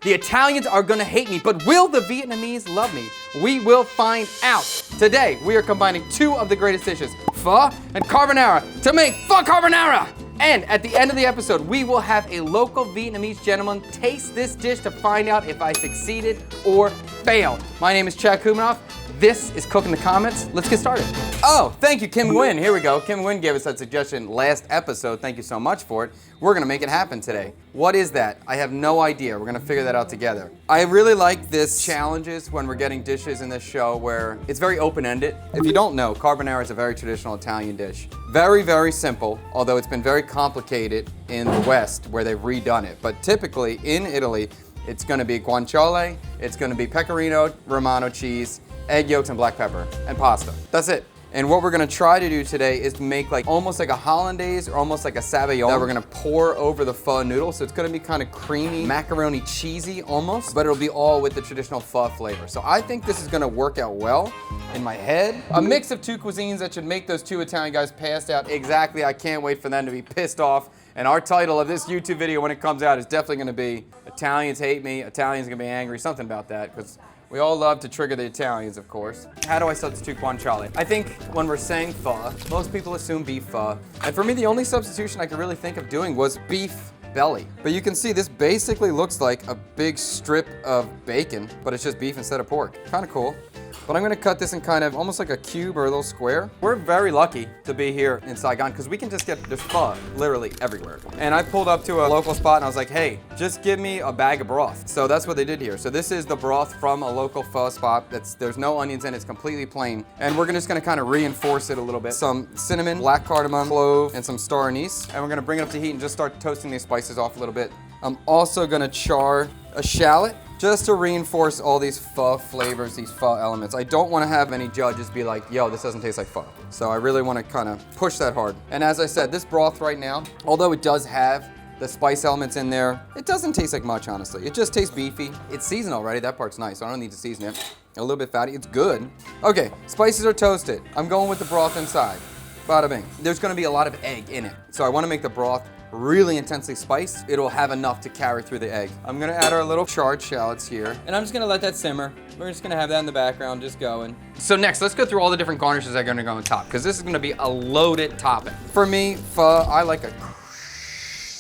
The Italians are gonna hate me, but will the Vietnamese love me? We will find out. Today, we are combining two of the greatest dishes, pho and carbonara, to make pho carbonara! And at the end of the episode, we will have a local Vietnamese gentleman taste this dish to find out if I succeeded or failed. My name is Chad Kumanoff. This is Cook in the Comments. Let's get started. Oh, thank you, Kim Nguyen. Here we go. Kim Nguyen gave us that suggestion last episode. Thank you so much for it. We're gonna make it happen today. What is that? I have no idea. We're gonna figure that out together. I really like this challenges when we're getting dishes in this show where it's very open-ended. If you don't know, carbonara is a very traditional Italian dish. Very, very simple, although it's been very complicated in the West where they've redone it. But typically in Italy, it's gonna be guanciale, it's gonna be pecorino romano cheese, egg yolks and black pepper, and pasta. That's it. And what we're gonna try to do today is make almost like a hollandaise or almost like a sabayon that we're gonna pour over the pho noodle. So it's gonna be kind of creamy, macaroni cheesy almost, but it'll be all with the traditional pho flavor. So I think this is gonna work out well in my head. A mix of two cuisines that should make those two Italian guys passed out exactly. I can't wait for them to be pissed off. And our title of this YouTube video when it comes out is definitely gonna be Italians Hate Me, Italians Gonna Be Angry, something about that, because we all love to trigger the Italians, of course. How do I substitute guanciale? I think when we're saying pho, most people assume beef pho. And for me, the only substitution I could really think of doing was beef belly. But you can see this basically looks like a big strip of bacon, but it's just beef instead of pork. Kind of cool. But I'm gonna cut this in kind of almost like a cube or a little square. We're very lucky to be here in Saigon because we can just get this pho literally everywhere. And I pulled up to a local spot and I was like, hey, just give me a bag of broth. So that's what they did here. So this is the broth from a local pho spot. There's no onions in it, it's completely plain. And we're just gonna kind of reinforce it a little bit. Some cinnamon, black cardamom, clove, and some star anise. And we're gonna bring it up to heat and just start toasting these spices off a little bit. I'm also gonna char a shallot, just to reinforce all these pho flavors, these pho elements. I don't want to have any judges be like, yo, this doesn't taste like pho. So I really want to kind of push that hard. And as I said, this broth right now, although it does have the spice elements in there, it doesn't taste like much, honestly. It just tastes beefy. It's seasoned already, that part's nice, so I don't need to season it. A little bit fatty, it's good. Okay, spices are toasted. I'm going with the broth inside. Bada bing. There's gonna be a lot of egg in it. So I wanna make the broth really intensely spiced. It'll have enough to carry through the egg. I'm gonna add our little charred shallots here. And I'm just gonna let that simmer. We're just gonna have that in the background, just going. So next, let's go through all the different garnishes that are gonna go on top, because this is gonna be a loaded topping. For me, pho, I like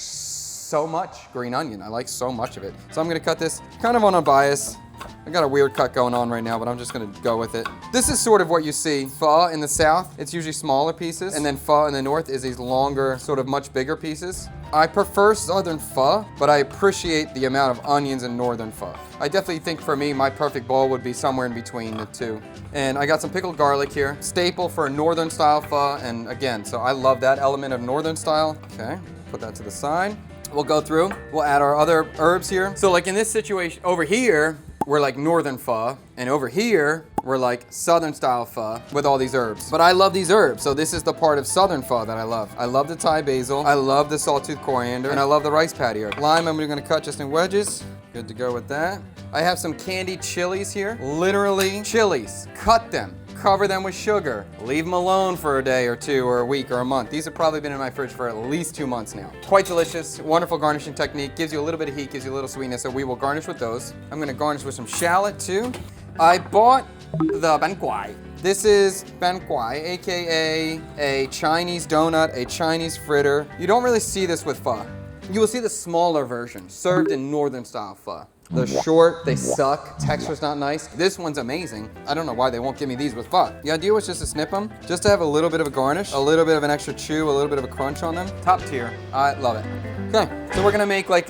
so much green onion. I like so much of it. So I'm gonna cut this kind of on a bias. I got a weird cut going on right now, but I'm just gonna go with it. This is sort of what you see. Pho in the south, it's usually smaller pieces, and then pho in the north is these longer, sort of much bigger pieces. I prefer southern pho, but I appreciate the amount of onions in northern pho. I definitely think for me, my perfect bowl would be somewhere in between the two. And I got some pickled garlic here, staple for a northern style pho, and again, so I love that element of northern style. Okay, put that to the side. We'll go through, we'll add our other herbs here. So like in this situation, over here, we're like northern pho, and over here, we're like southern style pho with all these herbs. But I love these herbs, so this is the part of southern pho that I love. I love the Thai basil, I love the sawtooth coriander, and I love the rice patty herb. Lime, I'm gonna cut just in wedges. Good to go with that. I have some candied chilies here. Literally chilies, cut them. Cover them with sugar. Leave them alone for a day or two or a week or a month. These have probably been in my fridge for at least 2 months now. Quite delicious, wonderful garnishing technique. Gives you a little bit of heat, gives you a little sweetness, so we will garnish with those. I'm gonna garnish with some shallot too. I bought the bánh quai. This is bánh quai, AKA a Chinese donut, a Chinese fritter. You don't really see this with pho. You will see the smaller version, served in northern style pho. They're short, they suck, texture's not nice. This one's amazing. I don't know why they won't give me these with pho. The idea was just to snip them, just to have a little bit of a garnish, a little bit of an extra chew, a little bit of a crunch on them. Top tier, I love it. Okay, so we're gonna make like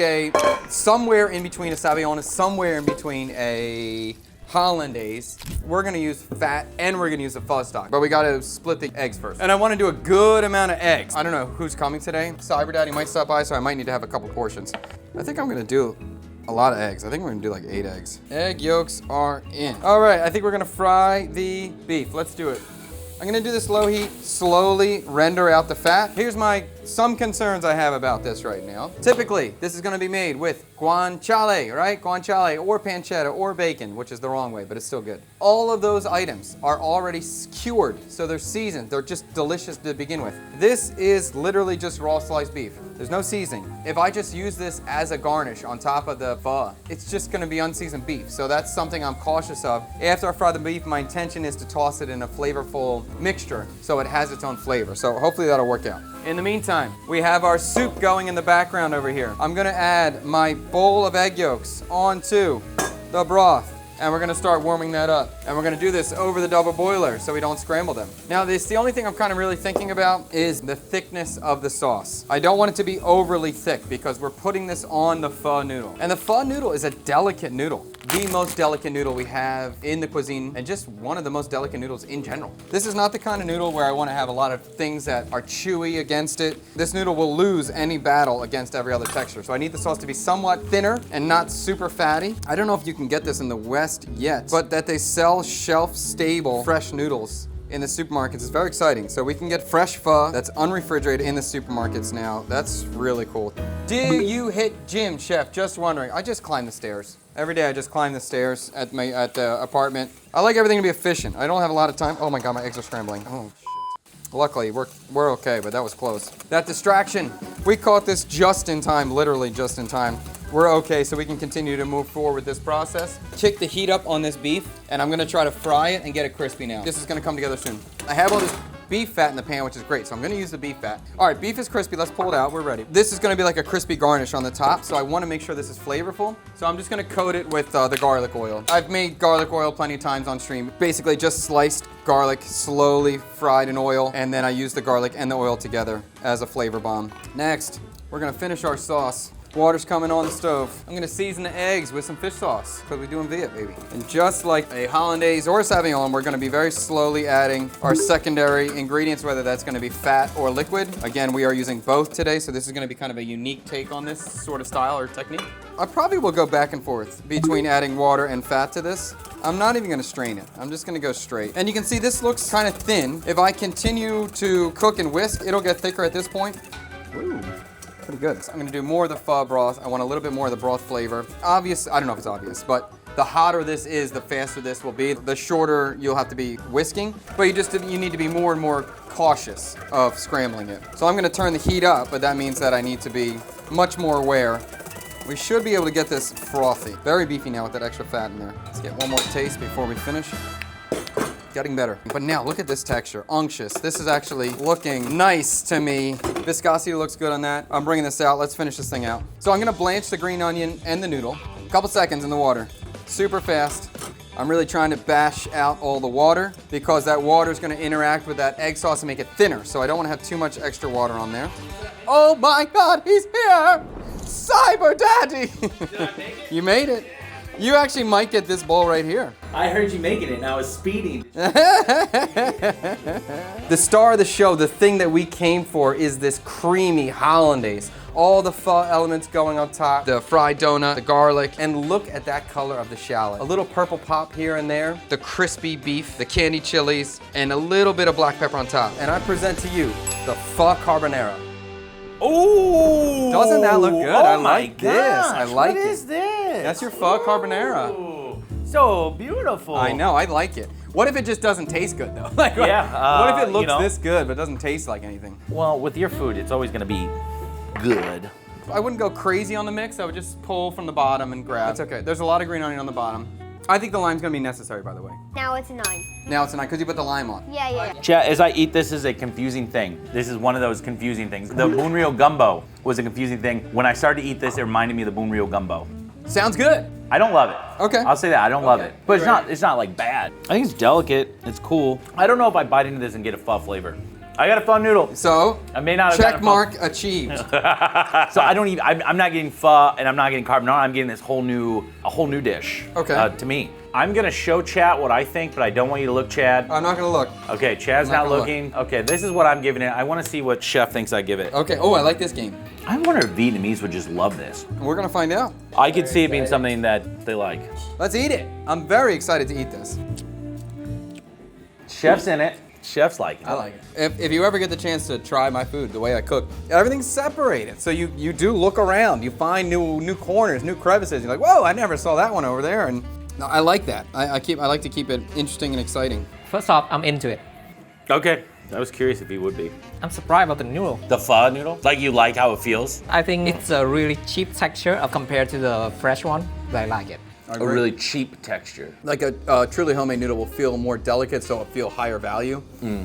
somewhere in between a sabayon, somewhere in between a hollandaise. We're gonna use fat and we're gonna use the pho stock, but we gotta split the eggs first. And I wanna do a good amount of eggs. I don't know who's coming today. Cyber Daddy might stop by, so I might need to have a couple portions. I think I'm gonna do a lot of eggs. I think we're gonna do like 8 eggs. Egg yolks are in. All right, I think we're gonna fry the beef. Let's do it. I'm gonna do this low heat, slowly render out the fat. Here's my some concerns I have about this right now. Typically, this is gonna be made with guanciale, right? Guanciale or pancetta or bacon, which is the wrong way, but it's still good. All of those items are already cured, so they're seasoned. They're just delicious to begin with. This is literally just raw sliced beef. There's no seasoning. If I just use this as a garnish on top of the pho, it's just gonna be unseasoned beef. So that's something I'm cautious of. After I fry the beef, my intention is to toss it in a flavorful mixture so it has its own flavor. So hopefully that'll work out. In the meantime, we have our soup going in the background over here. I'm gonna add my bowl of egg yolks onto the broth, and we're gonna start warming that up. And we're gonna do this over the double boiler so we don't scramble them. Now the only thing I'm kind of really thinking about is the thickness of the sauce. I don't want it to be overly thick because we're putting this on the pho noodle. And the pho noodle is a delicate noodle. The most delicate noodle we have in the cuisine, and just one of the most delicate noodles in general. This is not the kind of noodle where I want to have a lot of things that are chewy against it. This noodle will lose any battle against every other texture. So I need the sauce to be somewhat thinner and not super fatty. I don't know if you can get this in the West yet, but that they sell shelf-stable fresh noodles in the supermarkets is very exciting. So we can get fresh pho that's unrefrigerated in the supermarkets now. That's really cool. Do you hit gym, chef? Just wondering. I just climb the stairs. Every day I just climb the stairs at the apartment. I like everything to be efficient. I don't have a lot of time. Oh my God, my eggs are scrambling. Oh shit. Luckily, we're okay, but that was close. That distraction, we caught this just in time, literally just in time. We're okay, so we can continue to move forward with this process. Kick the heat up on this beef, and I'm gonna try to fry it and get it crispy now. This is gonna come together soon. I have all this beef fat in the pan, which is great, so I'm gonna use the beef fat. All right, beef is crispy, let's pull it out, we're ready. This is gonna be like a crispy garnish on the top, so I wanna make sure this is flavorful. So I'm just gonna coat it with the garlic oil. I've made garlic oil plenty of times on stream. Basically just sliced garlic, slowly fried in oil, and then I use the garlic and the oil together as a flavor bomb. Next, we're gonna finish our sauce. Water's coming on the stove. I'm gonna season the eggs with some fish sauce, because we're doing Viet, baby. And just like a hollandaise or a sauvignon, we're gonna be very slowly adding our secondary ingredients, whether that's gonna be fat or liquid. Again, we are using both today, so this is gonna be kind of a unique take on this sort of style or technique. I probably will go back and forth between adding water and fat to this. I'm not even gonna strain it. I'm just gonna go straight. And you can see this looks kind of thin. If I continue to cook and whisk, it'll get thicker at this point. Ooh. Pretty good. So I'm gonna do more of the pho broth. I want a little bit more of the broth flavor. Obvious, I don't know if it's obvious, but the hotter this is, the faster this will be. The shorter you'll have to be whisking, but you need to be more and more cautious of scrambling it. So I'm gonna turn the heat up, but that means that I need to be much more aware. We should be able to get this frothy. Very beefy now with that extra fat in there. Let's get one more taste before we finish. Getting better. But now look at this texture, unctuous. This is actually looking nice to me. Viscosity looks good on that. I'm bringing this out. Let's finish this thing out. So I'm gonna blanch the green onion and the noodle. A couple seconds in the water. Super fast. I'm really trying to bash out all the water because that water is gonna interact with that egg sauce and make it thinner. So I don't wanna have too much extra water on there. Oh my God, he's here! Cyber Daddy! Did I make it? You made it. You actually might get this bowl right here. I heard you making it and I was speeding. The star of the show, the thing that we came for, is this creamy hollandaise. All the pho elements going on top, the fried donut, the garlic, and look at that color of the shallot. A little purple pop here and there, the crispy beef, the candy chilies, and a little bit of black pepper on top. And I present to you the pho carbonara. Oh! Doesn't that look good? I like gosh, this. I like it. What is this? That's your pho carbonara. Ooh, so beautiful. I know, I like it. What if it just doesn't taste good though? Like, yeah. What if it looks this good but doesn't taste like anything? Well, with your food, it's always gonna be good. I wouldn't go crazy on the mix. I would just pull from the bottom and grab. It's okay. There's a lot of green onion on the bottom. I think the lime's gonna be necessary, by the way. Now it's a 9. Now it's a 9 because you put the lime on. Yeah. Chat, as I eat this is a confusing thing. This is one of those confusing things. The bunryo gumbo was a confusing thing. When I started to eat this, it reminded me of the bunryo gumbo. Sounds good. I don't love it. Okay. I'll say that, I don't love it. But it's not like bad. I think it's delicate, it's cool. I don't know if I bite into this and get a pho flavor. I got a pho noodle. So, I may not have check mark achieved. So I don't even, I'm not getting pho and I'm not getting carbonara, I'm getting this whole new dish. Okay. To me. I'm gonna show Chad what I think, but I don't want you to look, Chad. I'm not gonna look. Okay, Chad's not looking. Okay, this is what I'm giving it. I wanna see what Chef thinks I give it. Okay, oh, I like this game. I wonder if Vietnamese would just love this. We're gonna find out. I could see it being something that they like. Let's eat it. I'm very excited to eat this. Chef's in it. Chef's like it. I like it. If you ever get the chance to try my food, the way I cook, everything's separated. So you do look around, you find new corners, new crevices. You're like, whoa, I never saw that one over there. And I like that. I like to keep it interesting and exciting. First off, I'm into it. Okay. I was curious if he would be. I'm surprised about the noodle. The pho noodle? Like you like how it feels? I think it's a really cheap texture compared to the fresh one, but I like it. A really cheap texture. Like a truly homemade noodle will feel more delicate, so it'll feel higher value.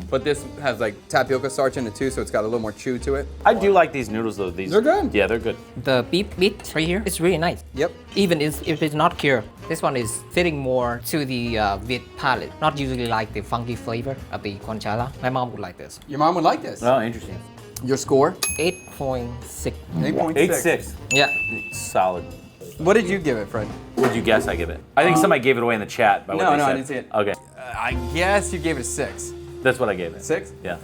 But this has like tapioca starch in it too, so it's got a little more chew to it. I do like these noodles though. They're good. Yeah, they're good. The beef bit right here is really nice. Yep. Even if it's not cured, this one is fitting more to the Viet palate. Not usually like the funky flavor of the guanciale. My mom would like this. Your mom would like this. Oh, interesting. Your score? 8.6. 8.6. 8.6. Yeah. Solid. What did you give it, Fred? What did you guess I give it? I think somebody gave it away in the chat by what they said. I didn't see it. Okay. I guess you gave it a 6. That's what I gave it. 6? Yeah.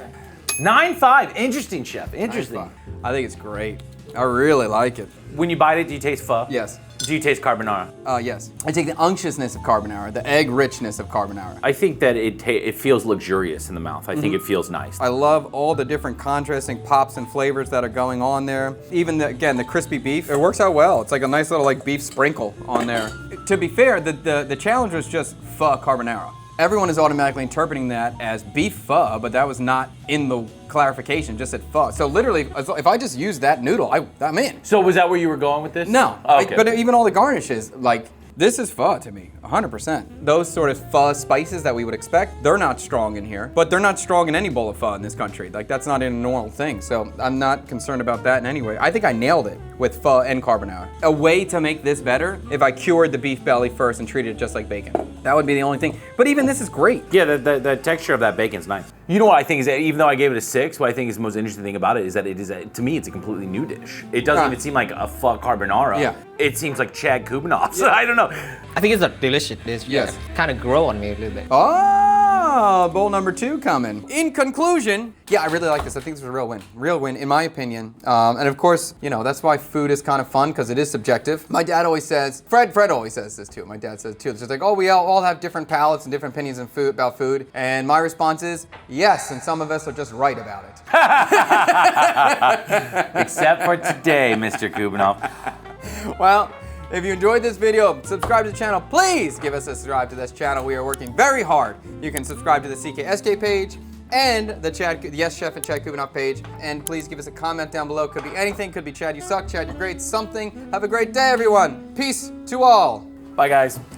9.5. Interesting, chef. Interesting. I think it's great. I really like it. When you bite it, do you taste pho? Yes. Do you taste carbonara? Yes. I take the unctuousness of carbonara, the egg richness of carbonara. I think that it feels luxurious in the mouth. I think it feels nice. I love all the different contrasting pops and flavors that are going on there. Even the crispy beef, it works out well. It's like a nice little like beef sprinkle on there. To be fair, the challenge was just pho carbonara. Everyone is automatically interpreting that as beef pho, but that was not in the clarification, just said pho. So literally, if I just use that noodle, I'm in. So was that where you were going with this? No, Oh, okay. but even all the garnishes, like, this is pho to me, 100%. Those sort of pho spices that we would expect, they're not strong in here, but they're not strong in any bowl of pho in this country. Like, that's not a normal thing, so I'm not concerned about that in any way. I think I nailed it with pho and carbonara. A way to make this better, if I cured the beef belly first and treated it just like bacon. That would be the only thing. But even this is great. Yeah, the texture of that bacon's nice. You know what I think is that even though I gave it a 6, what I think is the most interesting thing about it is that to me, it's a completely new dish. It doesn't even seem like a pho carbonara. Yeah. It seems like Chad Kubanov's. I don't know. I think it's a delicious dish. Yes. Kind of grow on me a little bit. Oh, bowl number 2 coming. In conclusion, yeah, I really like this. I think this is a real win. Real win, in my opinion. And of course, you know, that's why food is kind of fun, because it is subjective. My dad always says, Fred always says this too. My dad says too. It's just like, oh, we all have different palates and different opinions about food. And my response is, yes, and some of us are just right about it. Except for today, Mr. Kubanov. Well, if you enjoyed this video, subscribe to the channel. Please give us a subscribe to this channel. We are working very hard. You can subscribe to the CKSJ page and the Yes Chef and Chad Kubanov page. And please give us a comment down below. Could be anything. Could be Chad, you suck. Chad, you're great. Something. Have a great day, everyone. Peace to all. Bye, guys.